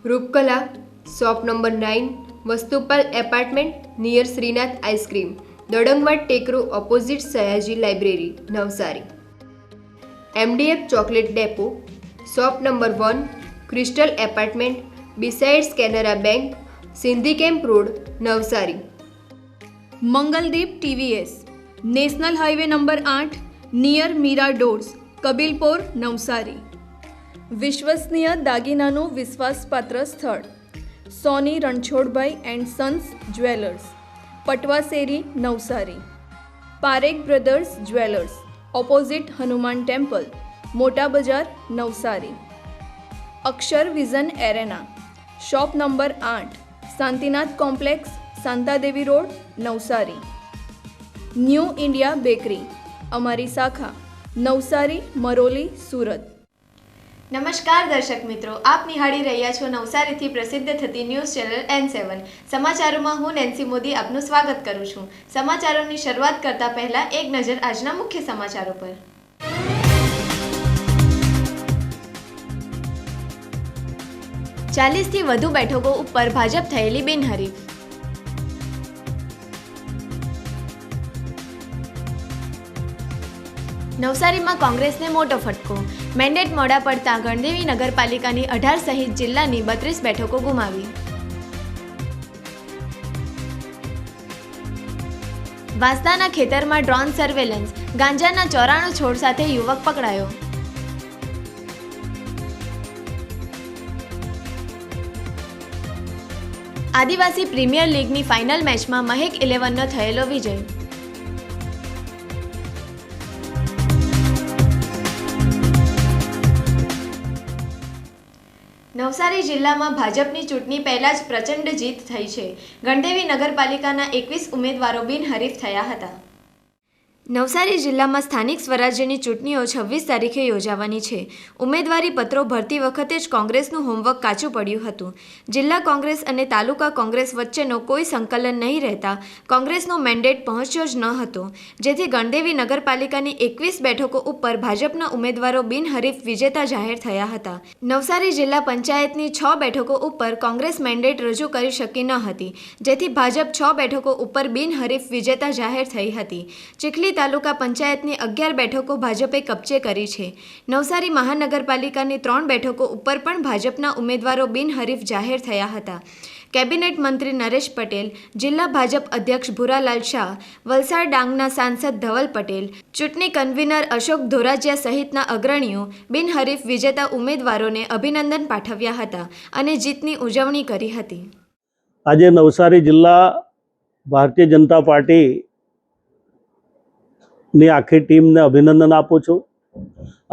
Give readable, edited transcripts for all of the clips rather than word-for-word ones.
Roopkala shop number 9 Vastupal apartment near Shrinath ice cream Dadangwad Tekro opposite Sayaji library Navsari. MDF chocolate depot shop number 1 crystal apartment besides Canara bank Sindhi camp road Navsari. Mangaldeep TVS national highway number 8 near Meera doors Kabilpor Navsari. विश्वसनीय दागीनाનું વિશ્વાસપાત્ર સ્થળ Soni Ranchhodbhai and sons jewellers Patvaseri Navsari. Parekh brothers jewellers opposite Hanuman temple મોટા બજાર Navsari. Akshar vision arena shop number 8 Shantinath complex Shantadevi road Navsari. New India bakery અમારી શાખા નવસારી મરોલી સુરત। નમસ્કાર દર્શક મિત્રો, આપ નિહાળી રહ્યા છો નવસારીથી પ્રસિદ્ધ થતી ન્યૂઝ ચેનલ N7 સમાચારોમાં હું નેન્સી મોદી આપનું સ્વાગત કરું છું। સમાચારોની શરૂઆત કરતા પહેલા એક નજર આજના મુખ્ય સમાચારો પર। 40થી વધુ બેઠકો ઉપર ભાજપ થયેલી બિનહરીફ। નવસારીમાં કોંગ્રેસને મોટો ફટકો, મેન્ડેટ મોડા પડતા ગણદેવી નગરપાલિકાની 18 સહિત જિલ્લાની 32 બેઠકો ગુમાવી। વાંસદાના ખેતરમાં ડ્રોન સર્વેલન્સ, ગાંજાના 94 છોડ સાથે યુવક પકડાયો। આદિવાસી પ્રીમિયર લીગની ફાઇનલ મેચમાં મહેક 11નો થયેલો વિજય। નવસારી જિલ્લામાં ભાજપની ચૂંટણી પહેલા જ પ્રચંડ જીત થઈ છે। ગણદેવી નગરપાલિકાના 21 ઉમેદવારો બિનહરીફ થયા હતા। નવસારી જિલ્લામાં સ્થાનિક સ્વરાજ્યની ચૂંટણીઓ 26 તારીખે યોજાવાની છે। ઉમેદવારી પત્રો ભરતી વખતે જ કોંગ્રેસનું હોમવર્ક કાચું પડ્યું હતું। જિલ્લા કોંગ્રેસ અને તાલુકા કોંગ્રેસ વચ્ચેનો કોઈ સંકલન નહીં રહેતા કોંગ્રેસનો મેન્ડેટ પહોંચ્યો જ ન હતો, જેથી ગણદેવી નગરપાલિકાની 21 બેઠકો ઉપર ભાજપના ઉમેદવારો બિનહરીફ વિજેતા જાહેર થયા હતા। નવસારી જિલ્લા પંચાયતની 6 બેઠકો ઉપર કોંગ્રેસ મેન્ડેટ રજૂ કરી શકી ન હતી, જેથી ભાજપ 6 બેઠકો ઉપર બિનહરીફ વિજેતા જાહેર થઈ હતી। ચીખલી તાલુકા પંચાયતની 11 બેઠકો ભાજપે કબજે કરી છે। નવસારી મહાનગરપાલિકાની 3 બેઠકો ઉપર પણ ભાજપના ઉમેદવારો બિનહરીફ જાહેર થયા હતા। કેબિનેટ મંત્રી નરેશ પટેલ, જિલ્લા ભાજપ અધ્યક્ષ ભૂરાલાલ શાહ, વલસાડ ડાંગના સાંસદ ધવલ પટેલ, ચૂંટણી કન્વીનર અશોક ધોરાજીયા સહિતના અગ્રણીઓ બિનહરીફ વિજેતા ઉમેદવારોને અભિનંદન પાઠવ્યા હતા અને જીતની ઉજવણી કરી હતી। આજે નવસારી જિલ્લા ભારતીય જનતા પાર્ટી ની આખી ટીમને અભિનંદન આપું છું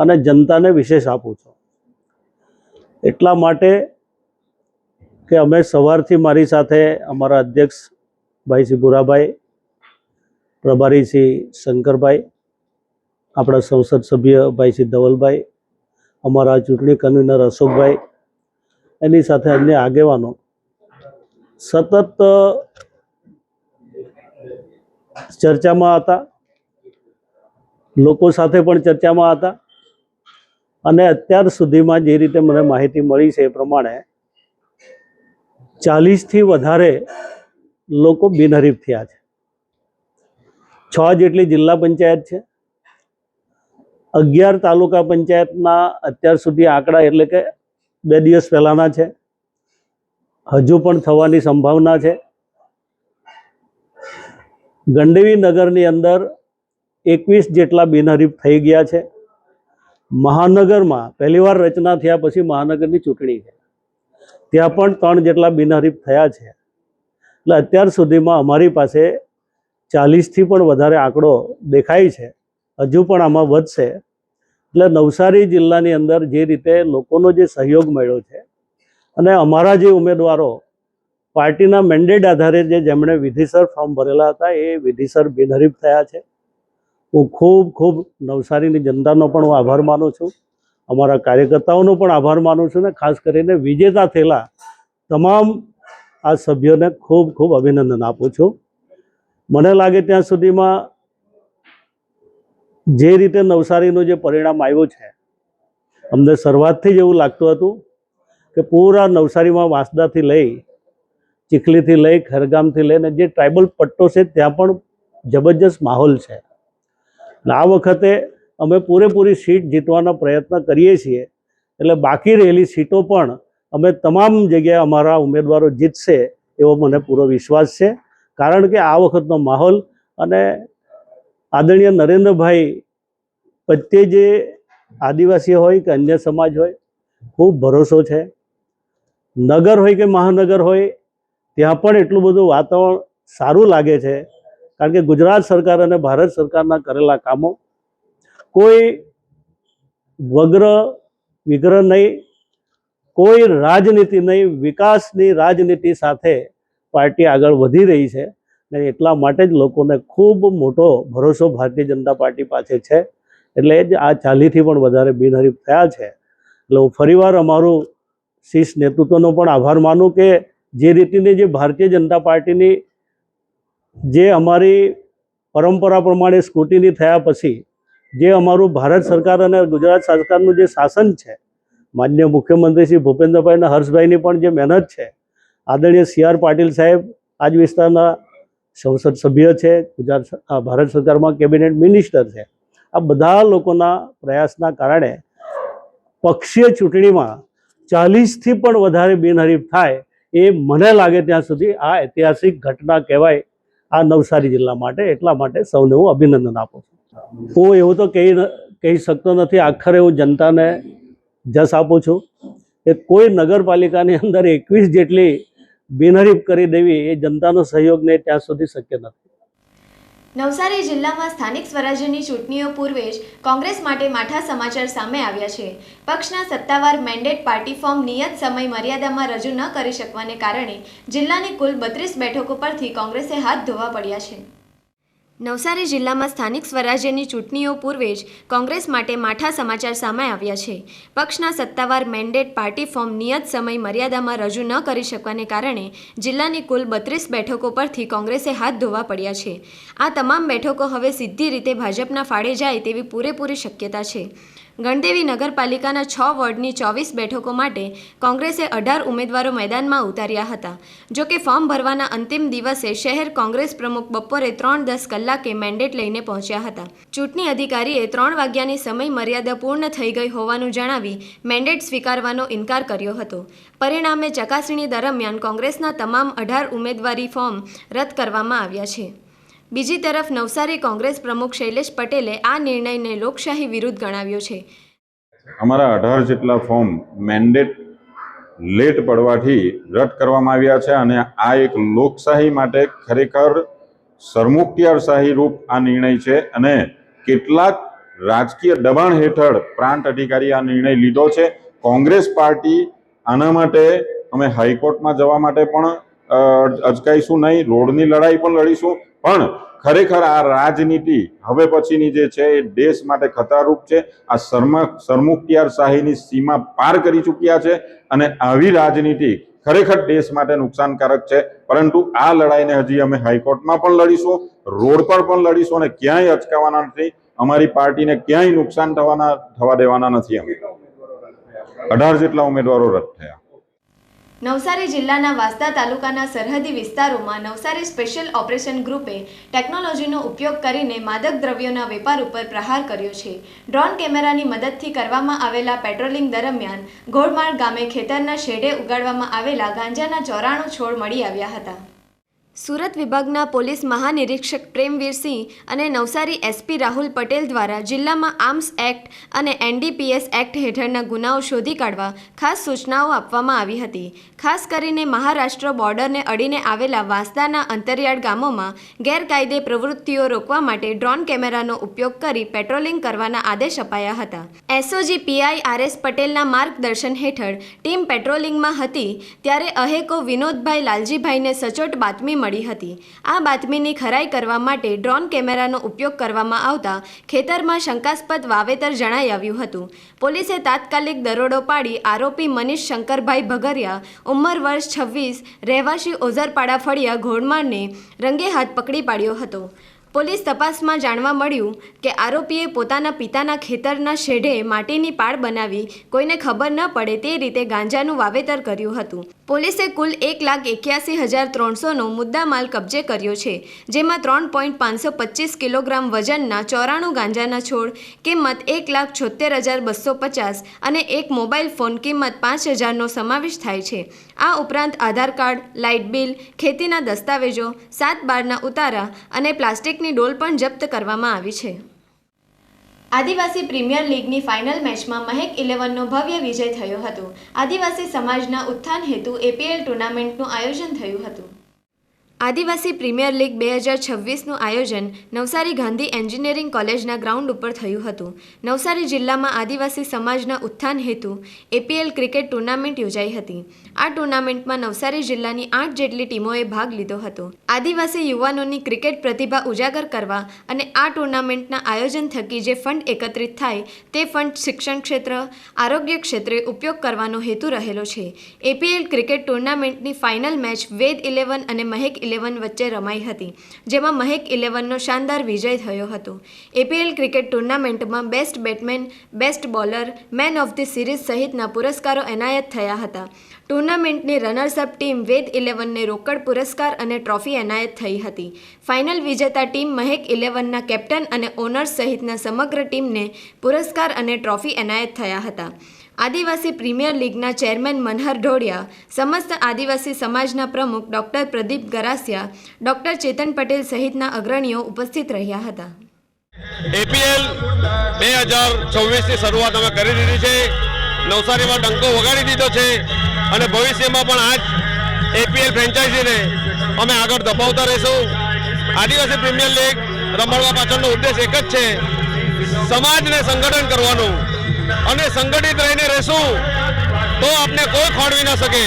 અને જનતાને વિશેષ આપું છું, એટલા માટે કે અમે સવારથી મારી સાથે અમારા અધ્યક્ષ ભાઈ શ્રી ભૂરાભાઈ, પ્રભારી શ્રી શંકરભાઈ, આપણા સંસદ સભ્ય ભાઈ શ્રી ધવલભાઈ, અમારા ચૂંટણી કન્વીનર અશોકભાઈ, એની સાથે અન્ય આગેવાનો સતત ચર્ચામાં હતા, લોકો સાથે પણ ચર્ચામાં હતા અને અત્યાર સુધીમાં જે રીતે મને માહિતી મળી છે એ પ્રમાણે 40થી વધારે લોકો બિનહરીફ થયા છે। 6 જેટલી જિલ્લા પંચાયત છે, 11 તાલુકા પંચાયતના અત્યાર સુધી આંકડા એટલે કે 2 દિવસ પહેલાના છે, હજુ પણ થવાની સંભાવના છે। ગણદેવી નગરની અંદર 21 જેટલા બિનહરીફ થઈ ગયા છે। મહાનગરમાં પહેલીવાર રચના થયા પછી મહાનગરની ચૂંટણી છે, ત્યાં પણ 3 જેટલા બિનહરીફ થયા છે। એટલે અત્યાર સુધીમાં અમારી પાસે 40થી પણ વધારે આંકડો દેખાય છે, હજુ પણ આમાં વધશે। એટલે નવસારી જિલ્લાની અંદર જે રીતે લોકોનો જે સહયોગ મળ્યો છે અને અમારા જે ઉમેદવારો પાર્ટીના મેન્ડેટ આધારે જેમણે વિધિસર ફોર્મ ભરેલા હતા એ વિધિસર બિનહરીફ થયા છે। હું ખૂબ ખૂબ નવસારીની જનતાનો પણ હું આભાર માનું છું, અમારા કાર્યકર્તાઓનો પણ આભાર માનું છું ને ખાસ કરીને વિજેતા થયેલા તમામ આ સભ્યોને ખૂબ ખૂબ અભિનંદન આપું છું। મને લાગે ત્યાં સુધીમાં જે રીતે નવસારીનું જે પરિણામ આવ્યું છે, અમને શરૂઆતથી જ એવું લાગતું હતું કે પૂરા નવસારીમાં વાંસદાથી લઈ ચીખલીથી લઈ ખેરગામથી લઈને જે ટ્રાઇબલ પટ્ટો છે ત્યાં પણ જબરજસ્ત માહોલ છે. આ વખતે અમે પૂરેપૂરી સીટ જીતવાના પ્રયત્ન કરીએ છીએ, એટલે બાકી રહેલી સીટો પણ અમે તમામ જગ્યાએ અમારા ઉમેદવારો જીતશે એવો મને પૂરો વિશ્વાસ છે. કારણ કે આ વખતનો માહોલ અને આદરણીય નરેન્દ્રભાઈ પ્રત્યે જે આદિવાસી હોય કે અન્ય સમાજ હોય ખૂબ ભરોસો છે. નગર હોય કે મહાનગર હોય ત્યાં પણ એટલું બધું વાતાવરણ સારું લાગે છે, કારણ કે ગુજરાત સરકાર અને ભારત સરકારના કરેલા કામો કોઈ વિગ્રહ નહીં, કોઈ રાજનીતિ નહીં, વિકાસની રાજનીતિ સાથે પાર્ટી આગળ વધી રહી છે. ને એટલા માટે જ લોકોને ખૂબ મોટો ભરોસો ભારતીય જનતા પાર્ટી પાસે છે. એટલે જ આ 40થી પણ વધારે બિનહરીફ થયા છે. એટલે હું ફરીવાર અમારું શીર્ષ નેતૃત્વનો પણ આભાર માનું કે જે રીતની જે ભારતીય જનતા પાર્ટીની જે અમારી પરંપરા પ્રમાણે સ્કૂટીની થયા પછી જે અમારું ભારત સરકાર અને ગુજરાત સરકારનું જે શાસન છે, માનનીય મુખ્યમંત્રી શ્રી ભૂપેન્દ્રભાઈ અને હર્ષભાઈની પણ જે મહેનત છે, આદરણીય CR પાટીલ સાહેબ આજ વિસ્તારના સંસદ સભ્ય છે, ભારત સરકારમાં કેબિનેટ મિનિસ્ટર છે, આ બધા લોકોના પ્રયાસના કારણે પક્ષીય ચૂંટણીમાં 40થી પણ વધારે બિનહરીફ થાય એ મને લાગે ત્યાં સુધી આ ઐતિહાસિક ઘટના કહેવાય આ નવસારી જિલ્લા માટે. એટલા માટે સૌને હું અભિનંદન આપું છું. હું એવું તો કહી શકતો નથી. આખરે હું જનતાને જસ આપું છું કે કોઈ નગરપાલિકાની અંદર 21 જેટલી બિનહરીફ કરી દેવી એ જનતાનો સહયોગ નહીં ત્યાં સુધી શક્ય નથી. નવસારી જિલ્લામાં સ્થાનિક સ્વરાજ્યની ચૂંટણીઓ પૂર્વે જ કોંગ્રેસ માટે માઠા સમાચાર સામે આવ્યા છે. પક્ષના સત્તાવાર મેન્ડેટ પાર્ટી ફોર્મ નિયત સમય મર્યાદામાં રજૂ ન કરી શકવાને કારણે જિલ્લાની કુલ 32 બેઠકો પરથી કોંગ્રેસે હાથ ધોવા પડ્યા છે. નવસારી જિલ્લામાં સ્થાનિક સ્વરાજ્યની ચૂંટણીઓ પૂર્વે જ કોંગ્રેસ માટે માઠા સમાચાર સામે આવ્યા છે. પક્ષના સત્તાવાર મેન્ડેટ પાર્ટી ફોર્મ નિયત સમય મર્યાદામાં રજૂ ન કરી શકવાને કારણે જિલ્લાની કુલ 32 બેઠકો પરથી કોંગ્રેસે હાથ ધોવા પડ્યા છે. આ તમામ બેઠકો હવે સીધી રીતે ભાજપના ફાળે જાય તેવી પૂરેપૂરી શક્યતા છે. ગણદેવી નગરપાલિકાના 6 વોર્ડની 24 બેઠકો માટે કોંગ્રેસે 18 ઉમેદવારો મેદાનમાં ઉતાર્યા હતા. જોકે ફોર્મ ભરવાના અંતિમ દિવસે શહેર કોંગ્રેસ પ્રમુખ બપોરે 3:10 કલાકે મેન્ડેટ લઈને પહોંચ્યા હતા. ચૂંટણી અધિકારીએ 3 વાગ્યાની સમય મર્યાદા પૂર્ણ થઈ ગઈ હોવાનું જણાવી મેન્ડેટ સ્વીકારવાનો ઇનકાર કર્યો હતો. પરિણામે ચકાસણી દરમિયાન કોંગ્રેસના તમામ 18 ઉમેદવારી ફોર્મ રદ કરવામાં આવ્યા છે. બીજી તરફ નવસારી કોંગ્રેસ પ્રમુખ શૈલેષ પટેલે આ નિર્ણયને લોકશાહી વિરુદ્ધ ગણાવ્યો છે. અમારા 18 જેટલા ફોર્મ મેન્ડેટ લેટ પડવાથી રદ કરવામાં આવ્યા છે અને આ એક લોકશાહી માટે ખરેખર સરમુખત્યારશાહી રૂપ આ નિર્ણય છે અને કેટલાક રાજકીય દબાણ હેઠળ પ્રાંત અધિકારી આ નિર્ણય લીધો છે. કોંગ્રેસ પાર્ટી આના માટે અમે હાઈકોર્ટમાં જવા માટે પણ અચકાઈશું નહીં, રોડની લડાઈ પણ લડીશું, પણ ખરેખર આ રાજનીતિ હવે પછીની જે છે એ દેશ માટે ખતરારૂપ છે. આ સરમુખત્યારશાહીની સીમા પાર કરી ચૂક્યા છે અને આવી રાજનીતિ ખરેખર દેશ માટે નુકસાનકારક છે. પરંતુ આ લડાઈને હજી અમે હાઈકોર્ટમાં પણ લડીશું, રોડ પર પણ લડીશું અને ક્યાંય અચકાવવાના નથી. અમારી પાર્ટીને ક્યાંય નુકસાન થવા દેવાના નથી. અમે 18 જેટલા ઉમેદવારો રદ થયા. નવસારી જિલ્લાના વાંસદા તાલુકાના સરહદી વિસ્તારોમાં નવસારી સ્પેશિયલ ઓપરેશન ગ્રુપે ટેકનોલોજીનો ઉપયોગ કરીને માદક દ્રવ્યોના વેપાર ઉપર પ્રહાર કર્યો છે. ડ્રોન કેમેરાની મદદથી કરવામાં આવેલા પેટ્રોલિંગ દરમિયાન ઘોડમાળ ગામે ખેતરના શેડે ઉગાડવામાં આવેલા ગાંજાના 94 છોડ મળી આવ્યા હતા. સુરત વિભાગના પોલીસ મહાનિરીક્ષક પ્રેમવીરસિંહ અને નવસારી SP રાહુલ પટેલ દ્વારા જિલ્લામાં આર્મ્સ એક્ટ અને NDPS એક્ટ હેઠળના ગુનાઓ શોધી કાઢવા ખાસ સૂચનાઓ આપવામાં આવી હતી. ખાસ કરીને મહારાષ્ટ્ર બોર્ડરને અડીને આવેલા વાંસદાના અંતરિયાળ ગામોમાં ગેરકાયદે પ્રવૃત્તિઓ રોકવા માટે ડ્રોન કેમેરાનો ઉપયોગ કરી પેટ્રોલિંગ કરવાના આદેશ અપાયા હતા. SOG PI RS પટેલના માર્ગદર્શન હેઠળ ટીમ પેટ્રોલિંગમાં હતી ત્યારે અહેકો વિનોદભાઈ લાલજીભાઈને સચોટ બાતમી મળી હતી. આ બાતમીની ખરાઈ કરવા માટે ડ્રોન કેમેરાનો ઉપયોગ કરવામાં આવતા ખેતરમાં શંકાસ્પદ વાવેતર જણાઈ આવ્યું હતું. પોલીસે તાત્કાલિક દરોડો પાડી આરોપી મનીષ શંકરભાઈ ભગરિયા ઉંમર વર્ષ 26 રહેવાસી ઓઝરપાડા ફળિયા ઘોડમાળને રંગે હાથ પકડી પાડ્યો હતો. પોલીસ તપાસમાં જાણવા મળ્યું કે આરોપીએ પોતાના પિતાના ખેતરના શેઢે માટીની પાળ બનાવી કોઈને ખબર ન પડે તે રીતે ગાંજાનું વાવેતર કર્યું હતું. પોલીસે કુલ 1,81,300નો મુદ્દામાલ કબજે કર્યો છે, જેમાં 3.525 કિલોગ્રામ વજનના 94 ગાંજાના છોડ કિંમત 1,76,250 અને એક મોબાઈલ ફોન કિંમત 5,000નો સમાવેશ થાય છે. આ ઉપરાંત આધાર કાર્ડ, લાઇટ બિલ, ખેતીના દસ્તાવેજો, 7 બારના ઉતારા અને પ્લાસ્ટિકની ડોલ પણ જપ્ત કરવામાં આવી છે. આદિવાસી પ્રીમિયર લીગની ફાઇનલ મેચમાં મહેક 11નો ભવ્ય વિજય થયો હતો. આદિવાસી સમાજના ઉત્થાન હેતુ APL ટુર્નામેન્ટનું આયોજન થયું હતું. આદિવાસી પ્રીમિયર લીગ 2026નું આયોજન નવસારી ગાંધી એન્જિનિયરિંગ કોલેજના ગ્રાઉન્ડ ઉપર થયું હતું. નવસારી જિલ્લામાં આદિવાસી સમાજના ઉત્થાન હેતુ APL ક્રિકેટ ટુર્નામેન્ટ યોજાઈ હતી. આ ટુર્નામેન્ટમાં નવસારી જિલ્લાની 8 જેટલી ટીમોએ ભાગ લીધો હતો. આદિવાસી યુવાનોની ક્રિકેટ પ્રતિભા ઉજાગર કરવા અને આ ટુર્નામેન્ટના આયોજન થકી જે ફંડ એકત્રિત થાય તે ફંડ શિક્ષણ ક્ષેત્ર, આરોગ્ય ક્ષેત્રે ઉપયોગ કરવાનો હેતુ રહેલો છે. APL ક્રિકેટ ટુર્નામેન્ટની ફાઇનલ મેચ વેદ 11 અને મહેક 11 વચ્ચે રમાઈ હતી, જેમાં મહેક 11નો શાનદાર વિજય થયો હતો. APL ક્રિકેટ ટુર્નામેન્ટમાં best batsman, best bowler, man of the series સહિતના પુરસ્કારો એનાયત થયા હતા. ટુર્નામેન્ટની રનર્સઅપ ટીમ વેદ 11ને રોકડ પુરસ્કાર અને ટ્રોફી એનાયત થઈ હતી. ફાઇનલ વિજેતા ટીમ મહેક 11ના કેપ્ટન અને ઓનર્સ સહિતના સમગ્ર ટીમને પુરસ્કાર અને ટ્રોફી એનાયત થયા હતા. આદિવાસી પ્રીમિયર લીગના ચેરમેન મનહર ઢોડિયા, સમસ્ત આદિવાસી સમાજના પ્રમુખ ડૉક્ટર પ્રદીપ ગરાસિયા, ડૉક્ટર ચેતન પટેલ સહિતના અગ્રણીઓ ઉપસ્થિત રહ્યા હતા. APL 2026ની શરૂઆત અમે કરી દીધી છે. નવસારીમાં ડંકો વગાડી દીધો છે અને ભવિષ્યમાં પણ આ જ APL ફ્રેન્ચાઇઝીને અમે આગળ ધપાવતા રહીશું. આદિવાસી પ્રીમિયર લીગ રમાડવા પાછળનો ઉદ્દેશ એક જ છે, સમાજને સંગઠન કરવાનું, અને સંગઠિત રહીને રહેશું તો આપણે કોઈ ખોળવી ન શકે.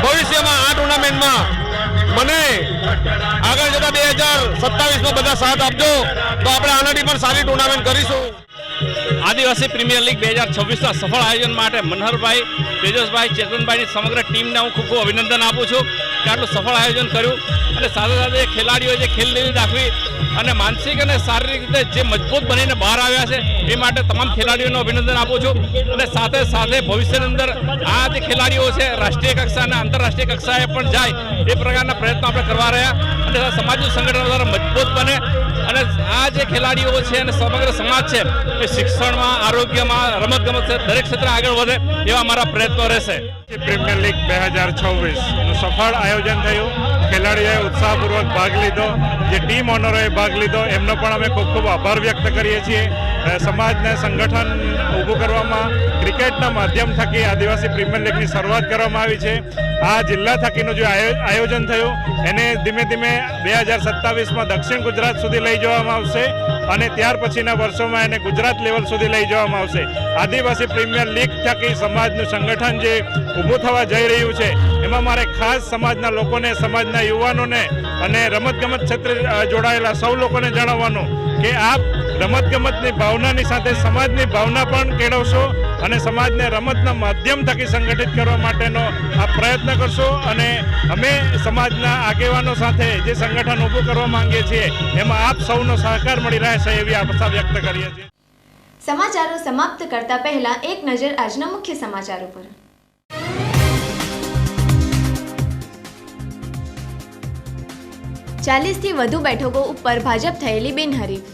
ભવિષ્યમાં આ ટુર્નામેન્ટમાં મને આગળ જતા 2027માં બધા સાથ આપજો તો આપણે આનાથી પણ સારી ટુર્નામેન્ટ કરીશું. આદિવાસી પ્રીમિયર લીગ 2026ના સફળ આયોજન માટે મનહરભાઈ, તેજસભાઈ, ચેતનભાઈની સમગ્ર ટીમને હું ખૂબ ખૂબ અભિનંદન આપું છું કે આટલું સફળ આયોજન કર્યું. અને સાથે સાથે ખેલાડીઓએ જે ખેલદિલી દાખવી અને માનસિક અને શારીરિક રીતે જે મજબૂત બનીને બહાર આવ્યા છે એ માટે તમામ ખેલાડીઓને અભિનંદન આપું છું. અને સાથે સાથે ભવિષ્યની અંદર આ જે ખેલાડીઓ છે રાષ્ટ્રીય કક્ષા અને આંતરરાષ્ટ્રીય કક્ષાએ પણ જાય એ પ્રકારના પ્રયત્નો આપણે કરવા રહ્યા અને સમાજનું સંગઠન વધારે મજબૂત બને. અને આ જે ખેલાડીઓ છે અને સમગ્ર સમાજ છે એ શિક્ષણમાં, આરોગ્યમાં, રમતગમત દરેક ક્ષેત્રે આગળ વધે એવા અમારા પ્રયત્નો રહેશે. પ્રીમિયર લીગ 2026નું સફળ આયોજન થયું. ખેલાડીઓએ ઉત્સાહપૂર્વક ભાગ લીધો. જે ટીમ ઓનરોએ ભાગ લીધો એમનો પણ અમે ખૂબ ખૂબ આભાર વ્યક્ત કરીએ છીએ. સમાજને સંગઠન ઊભું કરવામાં ક્રિકેટના માધ્યમ થકી આદિવાસી પ્રીમિયર લીગની શરૂઆત કરવામાં આવી છે. આ જિલ્લા થકીનું જે આયોજન થયું એને ધીમે ધીમે 2027માં દક્ષિણ ગુજરાત સુધી લઈ જવામાં આવશે અને ત્યાર પછીના વર્ષોમાં એને ગુજરાત લેવલ સુધી લઈ જવામાં આવશે. આદિવાસી પ્રીમિયર લીગ થકી સમાજનું સંગઠન જે ઊભું થવા જઈ રહ્યું છે એમાં મારે ખાસ સમાજના લોકોને, સમાજના યુવાનોને અને રમતગમત ક્ષેત્રે જોડાયેલા સૌ લોકોને જણાવવાનું કે આપ રમતગમતની ભાવનાની સાથે સમાજની ભાવના પણ કેળવશો અને સમાજને રમતના માધ્યમ થકી સંગઠિત કરવા માટેનો આ પ્રયત્ન કરશો. અને અમે સમાજના આગેવાનો સાથે જે સંગઠન ઊભું કરવા માંગીએ છીએ એમાં આપ સૌનો સહકાર મળી રહેશે એવી આશા વ્યક્ત કરીએ છીએ. સમાચારો સમાપ્ત કરતા પહેલા એક નજર આજના મુખ્ય સમાચારો પર. 40થી વધુ બેઠકો ઉપર ભાજપ થયેલી બિનહરીફ.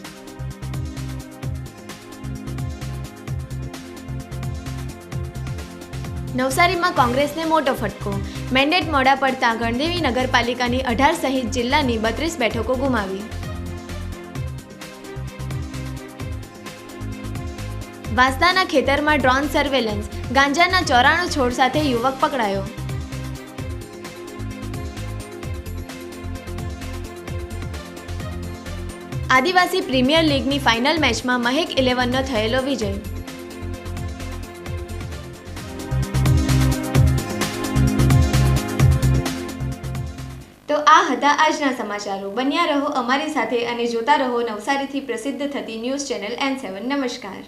નવસારીમાં કોંગ્રેસને મોટો ફટકો. મેન્ડેટ મોડા પડતા ગણદેવી નગરપાલિકાની 18 સહિત જિલ્લાની 32 બેઠકો ગુમાવી. વાંસદાના ખેતરમાં ડ્રોન સર્વેલન્સ. ગાંજાના 94 છોડ સાથે યુવક પકડાયો. આદિવાસી પ્રીમિયર લીગની ફાઇનલ મેચમાં મહેક 11નો થયેલો વિજય. તો આ હતા આજના સમાચારો. બન્યા રહો અમારી સાથે અને જોતા રહો નવસારીથી પ્રસિદ્ધ થતી ન્યૂઝ ચેનલ N7. નમસ્કાર.